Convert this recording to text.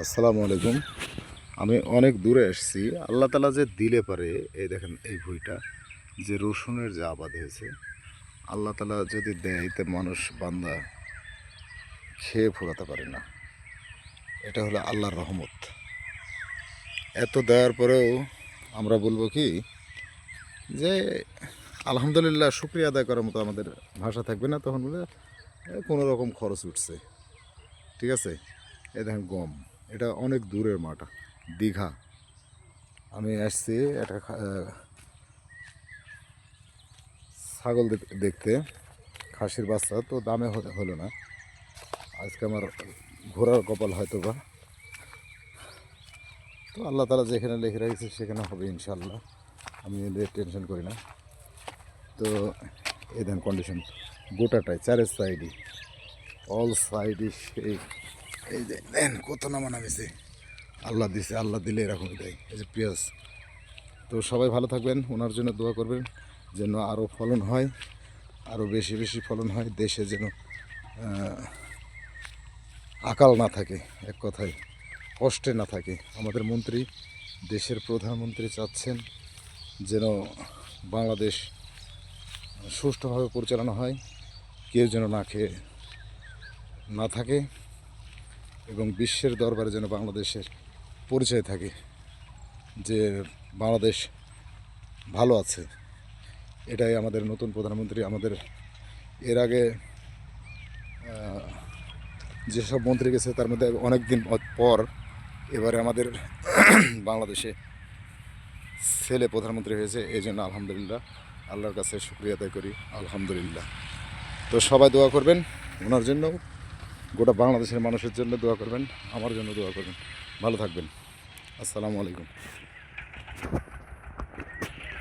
আসসালামু আলাইকুম। আমি অনেক দূরে এসেছি। আল্লাহ তালা যে দিলে পারে, এই দেখেন এই ভুঁইটা যে রসুনের যে আবাদ হয়েছে, আল্লাহ তালা যদি দেয় তো মানুষ বান্দা খেয়ে ফোরাতে পারে না। এটা হলো আল্লাহর রহমত। এত দেওয়ার পরেও আমরা বলবো কি যে আলহামদুলিল্লাহ, শুক্রিয়া আদায় করার মতো আমাদের ভাষা থাকবে না। তখন বলে কোনো রকম খরচ উঠছে, ঠিক আছে। এই দেখেন গম, এটা অনেক দূরের মাঠ, দীঘা। আমি আসছি একটা ছাগল দেখতে, খাসির বাচ্চা তো দামে হলো না। আজকে আমার ঘোরার কপাল হয়তো বা, তো আল্লাহ তালা যেখানে লিখে রেখেছে সেখানে হবে ইনশাল্লাহ। আমি এদের টেনশন করি না। তো এই দেন কন্ডিশন গোটাটাই চারের সাইডই, অল সাইডই সেই। এই যে দেন কত নামা নামেছে, আল্লাহ দিছে, আল্লাহ দিলে এরকমই দেয়। এই যে পেঁয়াজ। তো সবাই ভালো থাকবেন, ওনার জন্য দোয়া করবেন যেন আরও ফলন হয়, আরও বেশি বেশি ফলন হয়, দেশে যেন আকাল না থাকে, এক কথায় কষ্টে না থাকে। আমাদের মন্ত্রী, দেশের প্রধানমন্ত্রী চাচ্ছেন যেন বাংলাদেশ সুষ্ঠুভাবে পরিচালনা হয়, কেউ যেন না খেয়ে না থাকে, এবং বিশ্বের দরবারে যেন বাংলাদেশের পরিচয় থাকে যে বাংলাদেশ ভালো আছে। এটাই আমাদের নতুন প্রধানমন্ত্রী। আমাদের এর আগে যেসব মন্ত্রী গেছে তার মধ্যে অনেক দিন পর এবারে আমাদের বাংলাদেশে ছেলে প্রধানমন্ত্রী হয়েছে। এই জন্য আলহামদুলিল্লাহ, আল্লাহর কাছে শুকরিয়া আদায় করি, আলহামদুলিল্লাহ। তো সবাই দোয়া করবেন ওনার জন্য, গোটা বাংলাদেশের মানুষের জন্য দোয়া করবেন, আমার জন্য দোয়া করবেন। ভালো থাকবেন। আসসালামু আলাইকুম।